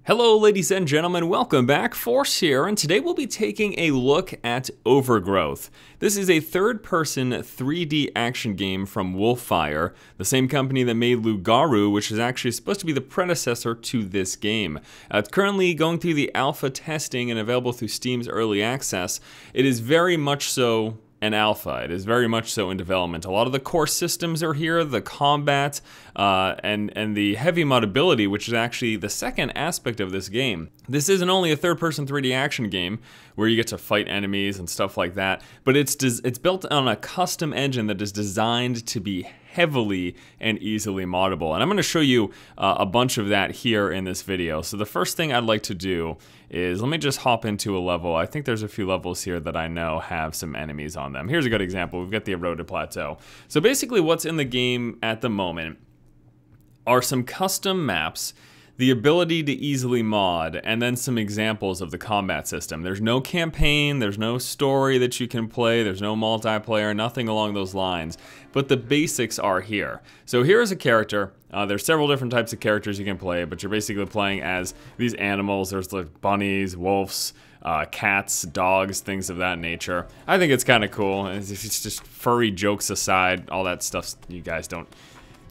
Hello ladies and gentlemen, welcome back, Force here, and today we'll be taking a look at Overgrowth. This is a third-person 3D action game from Wolfire, the same company that made Lugaru, which is actually supposed to be the predecessor to this game. It's currently going through the alpha testing and available through Steam's early access. It is very much so an alpha. It is very much so in development. A lot of the core systems are here, the combat, and the heavy moddability, which is actually the second aspect of this game. This isn't only a third-person 3D action game where you get to fight enemies and stuff like that, but it's built on a custom engine that is designed to be heavily and easily moddable. And I'm going to show you a bunch of that here in this video. So the first thing I'd like to do is let me just hop into a level. I think there's a few levels here that I know have some enemies on them. Here's a good example. We've got the eroded plateau. So basically what's in the game at the moment are some custom maps, the ability to easily mod, and then some examples of the combat system. There's no campaign, there's no story that you can play, there's no multiplayer, nothing along those lines, but the basics are here. So here's a character. There's several different types of characters you can play, but you're basically playing as these animals. There's like bunnies, wolves, cats, dogs, things of that nature. I think it's kind of cool. It's just furry jokes aside, all that stuff you guys don't...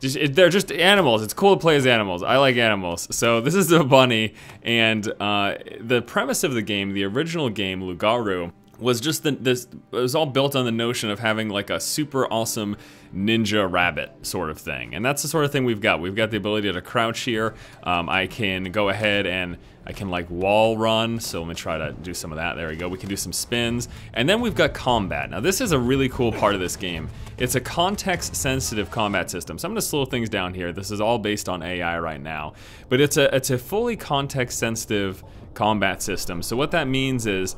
they're just animals. It's cool to play as animals. I like animals. So this is a bunny, and the premise of the game, the original game, Lugaru, was just it was all built on the notion of having like a super awesome ninja rabbit sort of thing. And that's the sort of thing we've got. We've got the ability to crouch here. I can go ahead and I can like wall run. So let me try to do some of that. There we go. We can do some spins. And then we've got combat. Now this is a really cool part of this game. It's a context sensitive combat system. So I'm gonna slow things down here. This is all based on AI right now. But it's a fully context sensitive combat system. So what that means is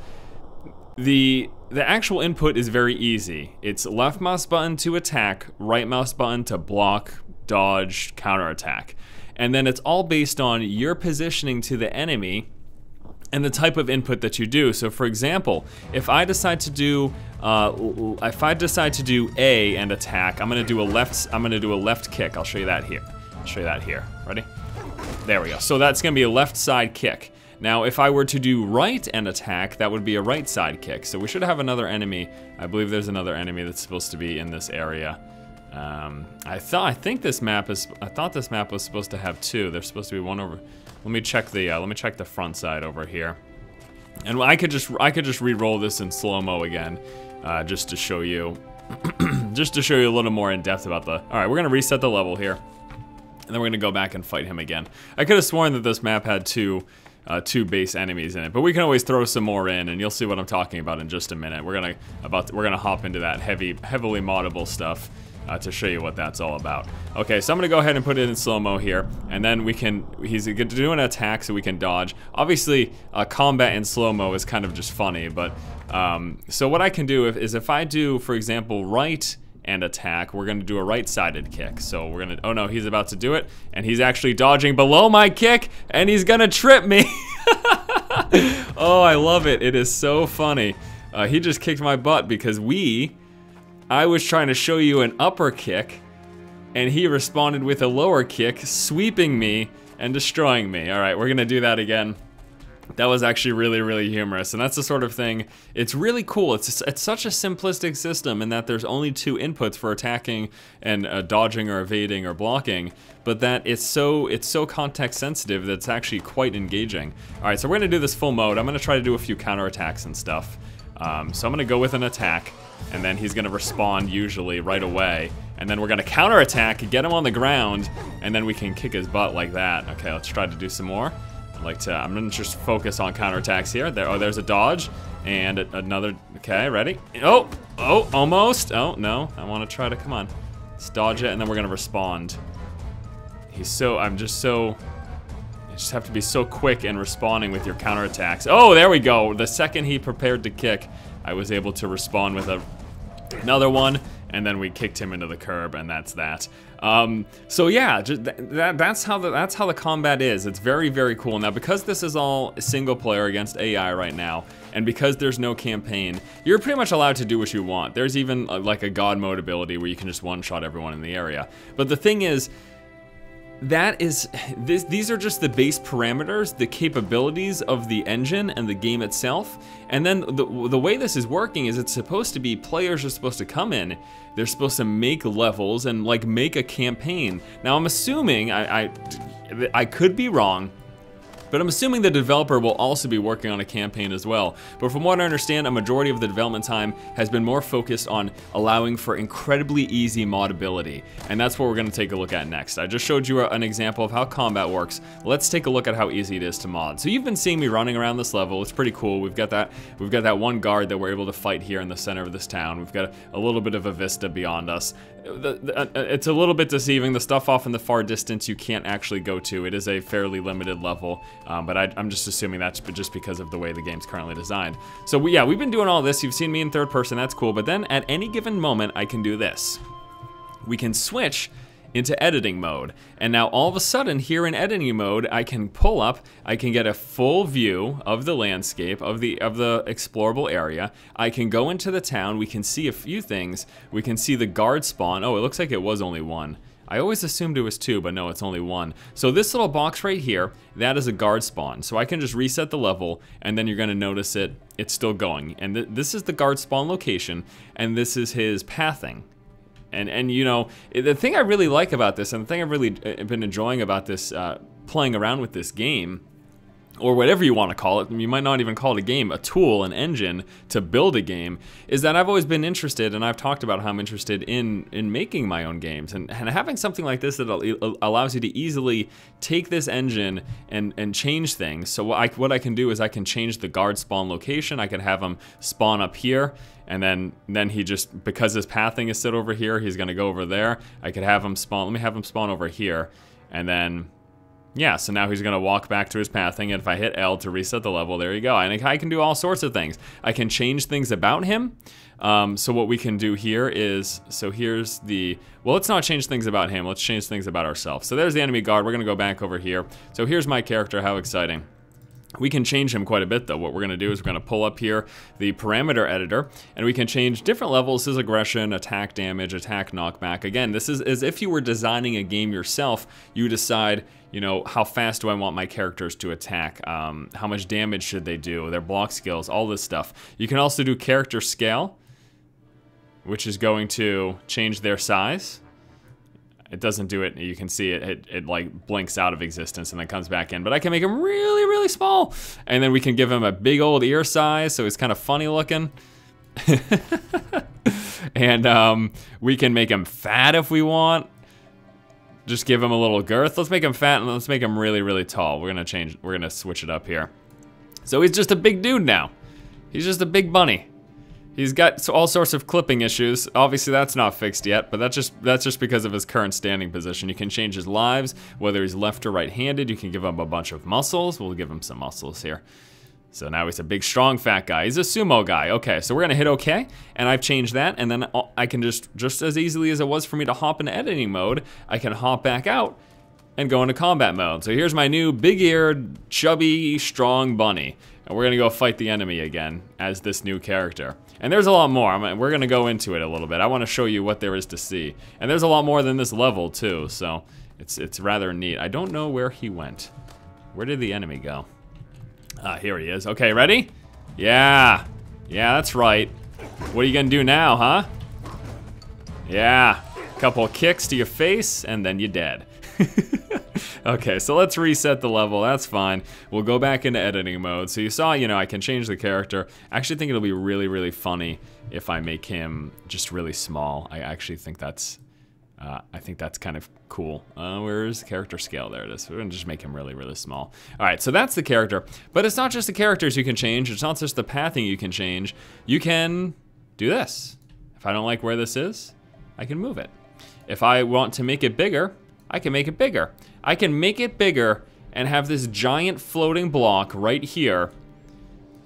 the actual input is very easy. It's left mouse button to attack, right mouse button to block, dodge, counterattack. And then it's all based on your positioning to the enemy and the type of input that you do. So for example, if I decide to do A and attack, I'm gonna do a left kick. I'll show you that here. I'll show you that here. Ready? There we go. So that's gonna be a left side kick. Now, if I were to do right and attack, that would be a right side kick. So we should have another enemy. I believe there's another enemy that's supposed to be in this area. I thought this map was supposed to have two. There's supposed to be one over. Let me check the front side over here. And I could just re-roll this in slow-mo again, just to show you, a little more in depth about the. All right, we're gonna reset the level here, and then we're gonna go back and fight him again. I could have sworn that this map had two base enemies in it, but we can always throw some more in, and you'll see what I'm talking about in just a minute. We're gonna hop into that heavily moddable stuff to show you what that's all about. Okay, so I'm gonna go ahead and put it in slow-mo here, and then he's gonna do an attack so we can dodge. Obviously, combat in slow-mo is kind of just funny, but so what I can do is if I do, for example, right and attack, we're gonna do a right-sided kick. So we're gonna, oh no, he's about to do it, and he's actually dodging below my kick, and he's gonna trip me. Oh, I love it. It is so funny. He just kicked my butt because I was trying to show you an upper kick, and he responded with a lower kick, sweeping me and destroying me. All right, we're gonna do that again. That was actually really, really humorous, and that's the sort of thing, it's really cool. It's such a simplistic system in that there's only two inputs for attacking and dodging or evading or blocking, but that it's so context sensitive that it's actually quite engaging. All right, so we're gonna do this full mode. I'm gonna try to do a few counterattacks and stuff. So I'm gonna go with an attack, and then he's gonna respond usually right away, and then we're gonna counterattack, get him on the ground, and then we can kick his butt like that. Okay, let's try to do some more. I'm gonna just focus on counterattacks here. There's a dodge, and another, okay, ready? Oh, almost. Oh, no, I wanna try to, come on. Let's dodge it, and then we're gonna respond. I just have to be so quick in responding with your counterattacks. Oh, there we go. The second he prepared to kick, I was able to respond with another one, and then we kicked him into the curb, and that's that. So yeah, that's how the combat is. It's very, very cool. Now, because this is all single player against AI right now, and because there's no campaign, you're pretty much allowed to do what you want. There's even like a god mode ability where you can just one-shot everyone in the area. But the thing is, that is, these are just the base parameters, the capabilities of the engine and the game itself. And then the way this is working is it's supposed to be, players are supposed to come in, they're supposed to make levels and like make a campaign. Now I'm assuming, I could be wrong, but I'm assuming the developer will also be working on a campaign as well. But from what I understand, a majority of the development time has been more focused on allowing for incredibly easy modability. And that's what we're gonna take a look at next. I just showed you an example of how combat works. Let's take a look at how easy it is to mod. So you've been seeing me running around this level. It's pretty cool. We've got that one guard that we're able to fight here in the center of this town. We've got a little bit of a vista beyond us. It's a little bit deceiving. The stuff off in the far distance you can't actually go to. It is a fairly limited level, but I'm just assuming that's just because of the way the game's currently designed. So we've been doing all this. You've seen me in third person, that's cool, but then at any given moment I can do this. We can switch into editing mode, and now all of a sudden here in editing mode I can pull up, I can get a full view of the landscape, of the explorable area. I can go into the town, we can see a few things. We can see the guard spawn. Oh, it looks like it was only one. I always assumed it was two, but no, it's only one. So this little box right here, that is a guard spawn. So I can just reset the level, and then you're gonna notice it's still going. And this is the guard spawn location, and this is his pathing. And you know, the thing I really like about this, and the thing I've really been enjoying about this, playing around with this game, or whatever you want to call it, you might not even call it a game, a tool, an engine to build a game, is that I've always been interested, and I've talked about how I'm interested in making my own games, and having something like this that allows you to easily take this engine and change things. So what I can do is I can change the guard spawn location. I can have him spawn up here, and then he just, because his pathing is set over here, he's gonna go over there. I could have him spawn, let me have him spawn over here, and then yeah, so now he's gonna walk back to his pathing, and if I hit L to reset the level, there you go. And I can do all sorts of things. I can change things about him. So what we can do here is, so here's the, well, let's not change things about him, let's change things about ourselves. So there's the enemy guard, we're gonna go back over here. So here's my character, how exciting. We can change him quite a bit though. What we're gonna do is we're gonna pull up here the parameter editor, and we can change different levels, his aggression, attack damage, attack knockback. Again, this is as if you were designing a game yourself. You decide, you know, how fast do I want my characters to attack? How much damage should they do? Their block skills, all this stuff. You can also do character scale, which is going to change their size. It doesn't do it, you can see it like blinks out of existence and then comes back in. But I can make him really, really small. And then we can give him a big old ear size, so he's kind of funny looking. And we can make him fat if we want. Just give him a little girth. Let's make him fat and let's make him really, really tall. We're gonna switch it up here. So he's just a big dude now. He's just a big bunny. He's got all sorts of clipping issues. Obviously that's not fixed yet, but that's just because of his current standing position. You can change his lives, whether he's left or right-handed. You can give him a bunch of muscles. We'll give him some muscles here. So now he's a big, strong, fat guy. He's a sumo guy. Okay, so we're gonna hit OK, and I've changed that, and then I can just as easily as it was for me to hop into editing mode, I can hop back out and go into combat mode. So here's my new big-eared, chubby, strong bunny. And we're gonna go fight the enemy again as this new character. And there's a lot more. We're gonna go into it a little bit. I wanna show you what there is to see. And there's a lot more than this level too, so it's rather neat. I don't know where he went. Where did the enemy go? Here he is. Okay, ready? Yeah, that's right. What are you gonna do now, huh? Yeah, couple of kicks to your face and then you're dead. Okay, so let's reset the level, that's fine. We'll go back into editing mode. So you saw, you know, I can change the character. I actually think it'll be really, really funny if I make him just really small. I actually think that's kind of cool. Where's the character scale? There it is. We're gonna just make him really, really small. All right, so that's the character. But it's not just the characters you can change. It's not just the pathing you can change. You can do this. If I don't like where this is, I can move it. If I want to make it bigger, I can make it bigger. I can make it bigger and have this giant floating block right here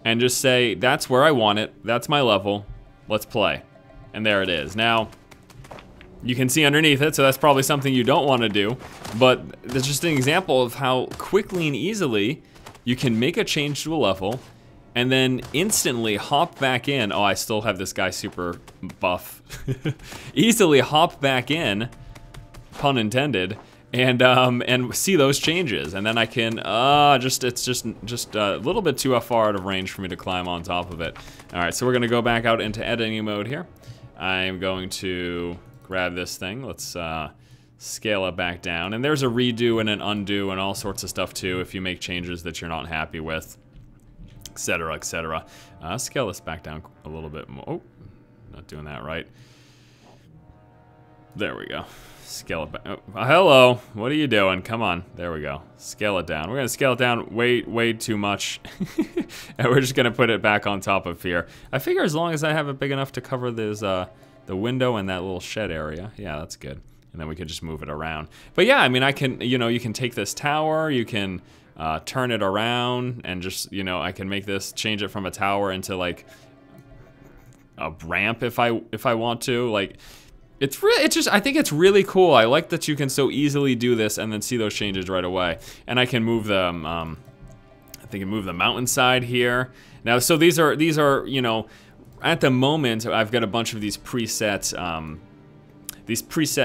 and just say, that's where I want it, that's my level, let's play. And there it is. Now, you can see underneath it, so that's probably something you don't want to do, but there's just an example of how quickly and easily you can make a change to a level and then instantly hop back in. Oh, I still have this guy super buff. Easily hop back in, pun intended, and see those changes. And then I can, it's just a little bit too far out of range for me to climb on top of it. All right, so we're gonna go back out into editing mode here. I'm going to grab this thing. Let's scale it back down. And there's a redo and an undo and all sorts of stuff too if you make changes that you're not happy with, etc., etc. Scale this back down a little bit more. Oh, not doing that right. There we go. Scale it back. Oh, hello. What are you doing? Come on. There we go. Scale it down. We're going to scale it down way too much. And we're just going to put it back on top of here. I figure as long as I have it big enough to cover this, the window and that little shed area. Yeah, that's good. And then we can just move it around. But yeah, I mean, I can, you can take this tower, you can turn it around and just, I can make this, change it from a tower into like a ramp if I want to. Like, I think it's really cool. I like that you can so easily do this and then see those changes right away. And I can move them, I think I can move the mountainside here. Now, so these are, at the moment, I've got a bunch of these preset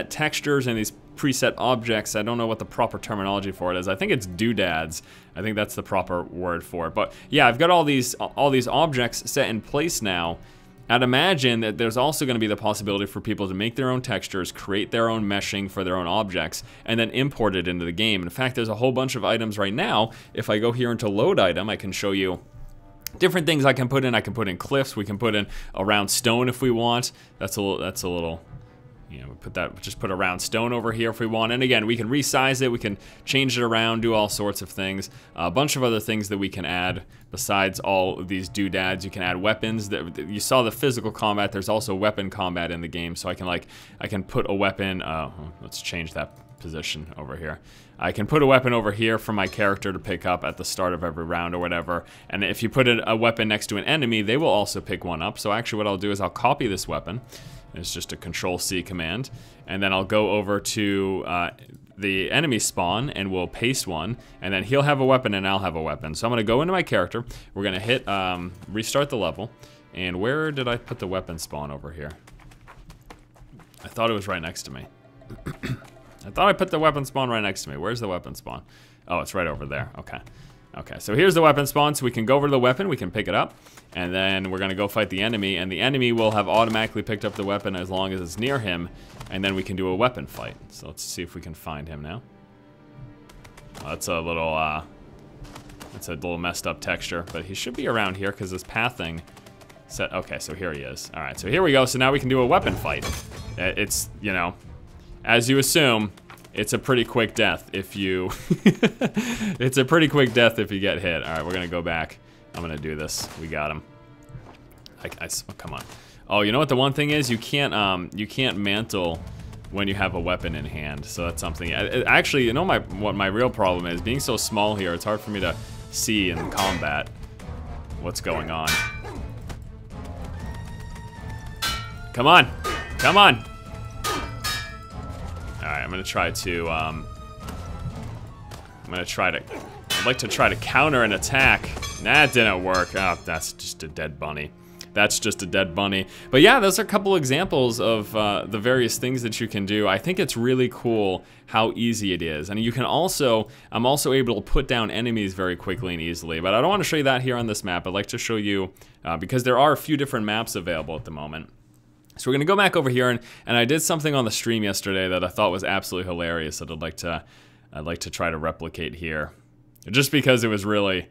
textures and these preset objects. I don't know what the proper terminology for it is. I think it's doodads. I think that's the proper word for it. But yeah, I've got all these objects set in place now. I'd imagine that there's also going to be the possibility for people to make their own textures, create their own meshing for their own objects, and then import it into the game. In fact, there's a whole bunch of items right now. If I go here into load item, I can show you different things I can put in. I can put in cliffs. We can put in a round stone if we want. That's a little. We just put a round stone over here if we want. And again, we can resize it, we can change it around, do all sorts of things. A bunch of other things that we can add besides all of these doodads. You can add weapons. You saw the physical combat, there's also weapon combat in the game. So I can put a weapon, let's change that position over here. I can put a weapon over here for my character to pick up at the start of every round or whatever. And if you put a weapon next to an enemy, they will also pick one up. So actually what I'll do is I'll copy this weapon. It's just a Control-C command. And then I'll go over to the enemy spawn and we'll paste one. And then he'll have a weapon and I'll have a weapon. So I'm going to go into my character. We're going to hit restart the level. And where did I put the weapon spawn over here? I thought it was right next to me. I thought I put the weapon spawn right next to me. Where's the weapon spawn? Oh, it's right over there. Okay. Okay, so here's the weapon spawn, so we can go over to the weapon, we can pick it up, and then we're gonna go fight the enemy, and the enemy will have automatically picked up the weapon as long as it's near him, and then we can do a weapon fight. So let's see if we can find him now. That's a little messed up texture, but he should be around here because this pathing set. Okay, so here he is. All right, so here we go. So now we can do a weapon fight. It's, as you assume, it's a pretty quick death if you it's a pretty quick death if you get hit. All right, we're gonna go back. I'm gonna do this. We got him. Oh, come on. Oh, you know what the one thing is? You can't mantle when you have a weapon in hand. So that's something. Actually, you know what my real problem is? Being so small here, it's hard for me to see in combat what's going on. Come on. Come on. Alright, I'm gonna try to, I'd like to try to counter an attack. That didn't work. Oh, that's just a dead bunny. That's just a dead bunny. But yeah, those are a couple examples of the various things that you can do. I think it's really cool how easy it is. And you can also, I'm also able to put down enemies very quickly and easily. But I don't want to show you that here on this map. I'd like to show you, because there are a few different maps available at the moment. So we're gonna go back over here, and I did something on the stream yesterday that I thought was absolutely hilarious that I'd like to try to replicate here. Just because it was really,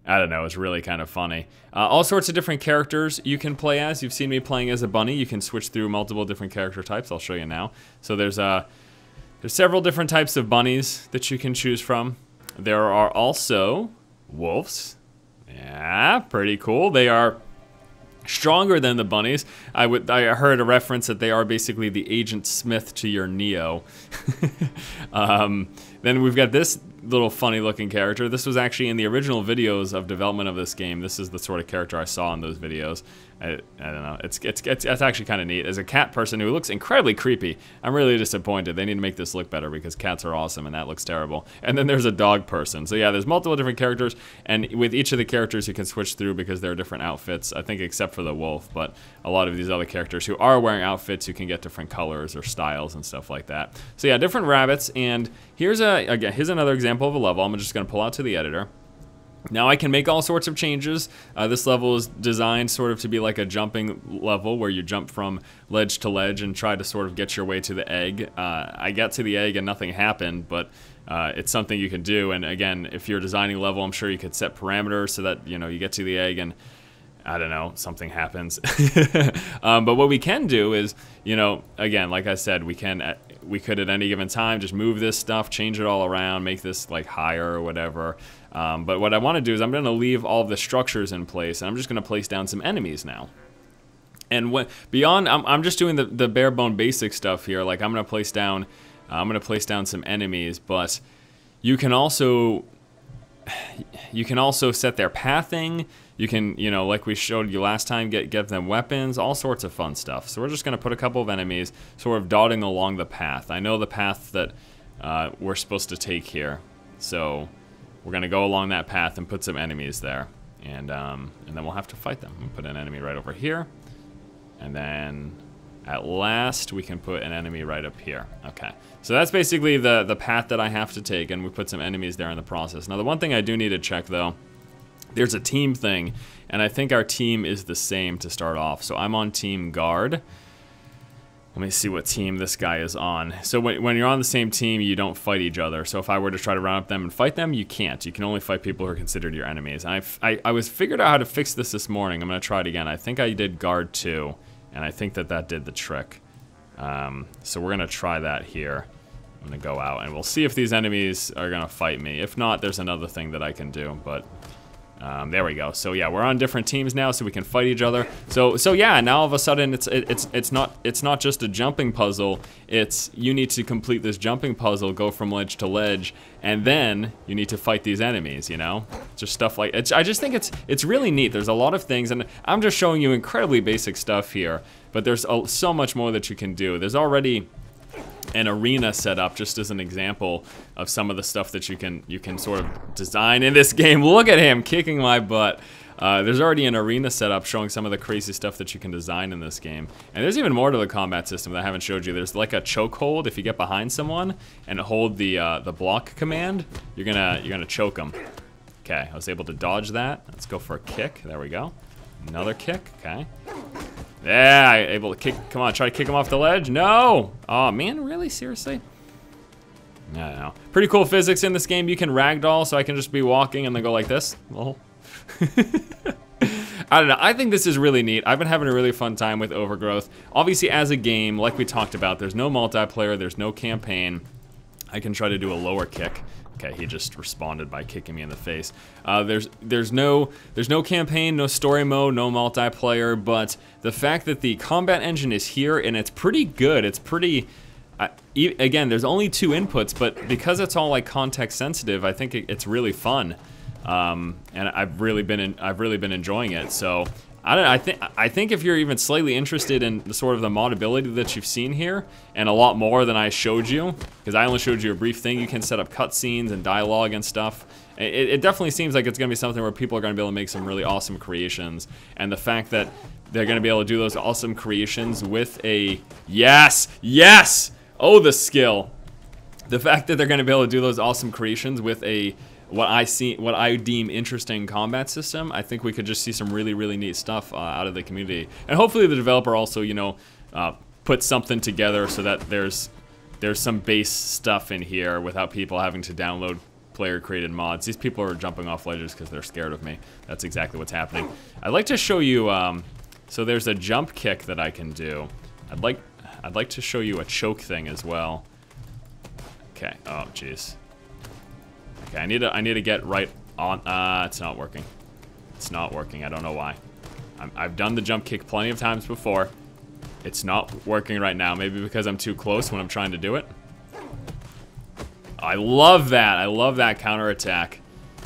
I don't know, it's really kind of funny. All sorts of different characters you can play as. You've seen me playing as a bunny. You can switch through multiple different character types. I'll show you now. So there's several different types of bunnies that you can choose from. There are also wolves. Yeah, pretty cool. They are stronger than the bunnies. I heard a reference that they are basically the Agent Smith to your Neo. Then we've got this little funny looking character. This was actually in the original videos of development of this game. This is the sort of character I saw in those videos. I don't know. It's actually kind of neat. As a cat person who looks incredibly creepy, I'm really disappointed. They need to make this look better because cats are awesome and that looks terrible. And then there's a dog person. So yeah, there's multiple different characters, and with each of the characters you can switch through because there are different outfits, I think except for the wolf, but a lot of these other characters who are wearing outfits, you can get different colors or styles and stuff like that. So yeah, different rabbits, and here's another example of a level. I'm just going to pull out to the editor. Now I can make all sorts of changes. This level is designed sort of to be like a jumping level where you jump from ledge to ledge and try to sort of get your way to the egg. I got to the egg and nothing happened, but it's something you can do. And again, if you're designing a level, I'm sure you could set parameters so that, you know, you get to the egg and I don't know, something happens. But what we can do is, you know, again, like I said, we could at any given time just move this stuff, change it all around, make this like higher or whatever. But what I want to do is I'm going to leave all of the structures in place, and I'm just going to place down some enemies now. And beyond, I'm just doing the bare bone basic stuff here. Like I'm going to place down some enemies, but you can also set their pathing. You can, you know, like we showed you last time, get them weapons, all sorts of fun stuff. So we're just going to put a couple of enemies sort of dotting along the path. I know the path that we're supposed to take here, so we're going to go along that path and put some enemies there, and then we'll have to fight them. We'll put an enemy right over here, and then at last we can put an enemy right up here. Okay, so that's basically the path that I have to take, and we put some enemies there in the process. Now the one thing I do need to check though, there's a team thing, and I think our team is the same to start off. So I'm on team guard. Let me see what team this guy is on. So when you're on the same team, you don't fight each other. So if I were to try to run up them and fight them, you can't. You can only fight people who are considered your enemies. And I was figured out how to fix this morning. I'm going to try it again. I think I did guard 2, and I think that did the trick. So we're going to try that here. I'm going to go out, and we'll see if these enemies are going to fight me. If not, there's another thing that I can do, but there we go. So yeah, we're on different teams now, so we can fight each other. So yeah, now all of a sudden it's not just a jumping puzzle. It's you need to complete this jumping puzzle, go from ledge to ledge, and then you need to fight these enemies. You know, just stuff like I just think it's really neat. There's a lot of things, and I'm just showing you incredibly basic stuff here, but there's so much more that you can do. There's already an arena set up just as an example of some of the stuff that you can sort of design in this game. Look at him kicking my butt. There's already an arena set up showing some of the crazy stuff that you can design in this game. And there's even more to the combat system that I haven't showed you. There's like a chokehold. If you get behind someone and hold the block command, you're gonna choke them. Okay, I was able to dodge that. Let's go for a kick. There we go. Another kick. Okay. Yeah, able to kick. Come on, try to kick him off the ledge. No! Oh man, really? Seriously? I don't know. Pretty cool physics in this game. You can ragdoll, so I can just be walking and then go like this. Well, I don't know. I think this is really neat. I've been having a really fun time with Overgrowth. Obviously, as a game, like we talked about, there's no multiplayer, there's no campaign. I can try to do a lower kick. Okay, he just responded by kicking me in the face. There's no campaign, no story mode, no multiplayer, but the fact that the combat engine is here and it's pretty good. It's pretty. Again, there's only 2 inputs, but because it's all like context sensitive, I think it's really fun, and I've really been enjoying it. So I think if you're even slightly interested in the sort of the moddability that you've seen here, and a lot more than I showed you, because I only showed you a brief thing, you can set up cutscenes and dialogue and stuff. It definitely seems like it's going to be something where people are going to be able to make some really awesome creations, and the fact that they're going to be able to do those awesome creations with a yes, oh the skill, the fact that they're going to be able to do those awesome creations with a what I deem interesting combat system, I think we could just see some really, really neat stuff out of the community. And hopefully the developer also, you know, put something together so that there's some base stuff in here without people having to download player-created mods. These people are jumping off ledges because they're scared of me. That's exactly what's happening. I'd like to show you, so there's a jump kick that I can do. I'd like to show you a choke thing as well. Okay, oh jeez. Okay, I need to get right on. It's not working. It's not working. I don't know why. I've done the jump kick plenty of times before. It's not working right now. Maybe because I'm too close when I'm trying to do it. I love that. I love that counterattack.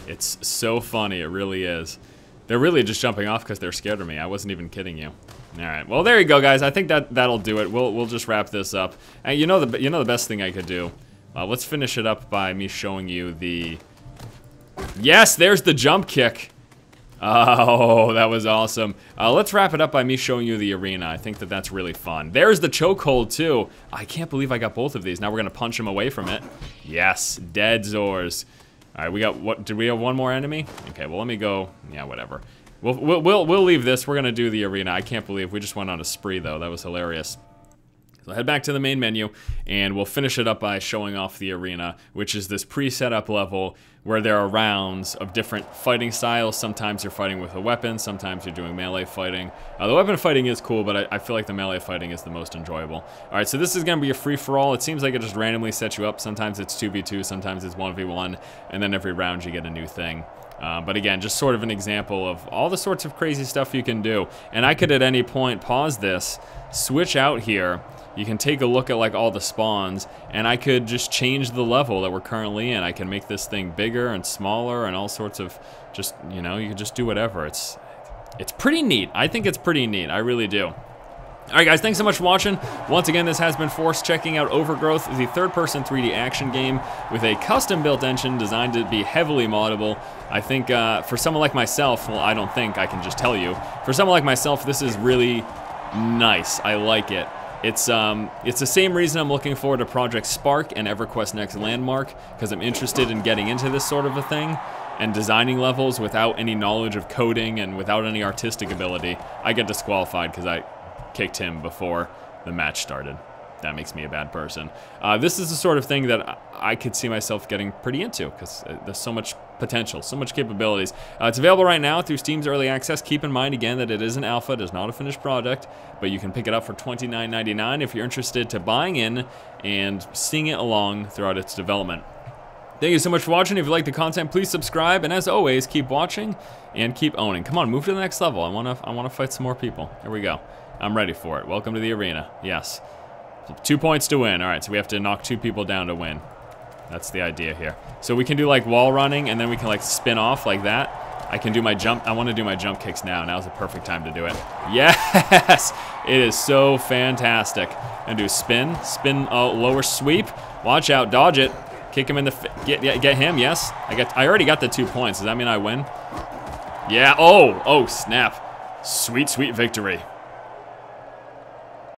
It's so funny. It really is. They're really just jumping off because they're scared of me. I wasn't even kidding you. All right. Well, there you go, guys. I think that'll do it. We'll just wrap this up. And you know the best thing I could do. Let's finish it up by me showing you the. Yes, there's the jump kick. Oh, that was awesome. Let's wrap it up by me showing you the arena. I think that's really fun. There's the chokehold, too. I can't believe I got both of these. Now we're going to punch him away from it. Yes, dead Zors. All right, we got, what, did we have one more enemy? Okay, well, let me go. Yeah, whatever. We'll leave this. We're going to do the arena. I can't believe we just went on a spree, though. That was hilarious. So head back to the main menu, and we'll finish it up by showing off the arena, which is this pre-set up level where there are rounds of different fighting styles. Sometimes you're fighting with a weapon, sometimes you're doing melee fighting. The weapon fighting is cool, but I feel like the melee fighting is the most enjoyable. All right, so this is going to be a free-for-all. It seems like it just randomly sets you up. Sometimes it's 2v2, sometimes it's 1v1, and then every round you get a new thing. But again, just sort of an example of all the sorts of crazy stuff you can do. And I could at any point pause this, switch out here. You can take a look at like all the spawns, and I could just change the level that we're currently in. I can make this thing bigger and smaller and all sorts of just, you know, you can just do whatever. It's pretty neat. I think it's pretty neat. I really do. All right, guys, thanks so much for watching. Once again, this has been Force checking out Overgrowth, the third-person 3D action game with a custom-built engine designed to be heavily moddable. I think for someone like myself, well, I don't think, I can just tell you. For someone like myself, this is really nice. I like it. It's the same reason I'm looking forward to Project Spark and EverQuest Next Landmark, because I'm interested in getting into this sort of a thing and designing levels without any knowledge of coding and without any artistic ability. I get disqualified because I kicked him before the match started. That makes me a bad person. This is the sort of thing that I could see myself getting pretty into because there's so much potential, so much capabilities. It's available right now through Steam's Early Access. Keep in mind, again, that it is an alpha. It is not a finished product, but you can pick it up for $29.99 if you're interested to buying in and seeing it along throughout its development. Thank you so much for watching. If you like the content, please subscribe, and as always, keep watching and keep owning. Come on, move to the next level. I wanna fight some more people. Here we go. I'm ready for it. Welcome to the arena. Yes. 2 points to win. All right, so we have to knock 2 people down to win. That's the idea here. So we can do like wall running, and then we can like spin off like that. I can do my jump. I want to do my jump kicks now. Now's the perfect time to do it. Yes! It is so fantastic. I'm gonna do spin, lower sweep. Watch out, dodge it. Kick him in the, get him, yes. I already got the 2 points. Does that mean I win? Yeah, oh snap. Sweet, sweet victory.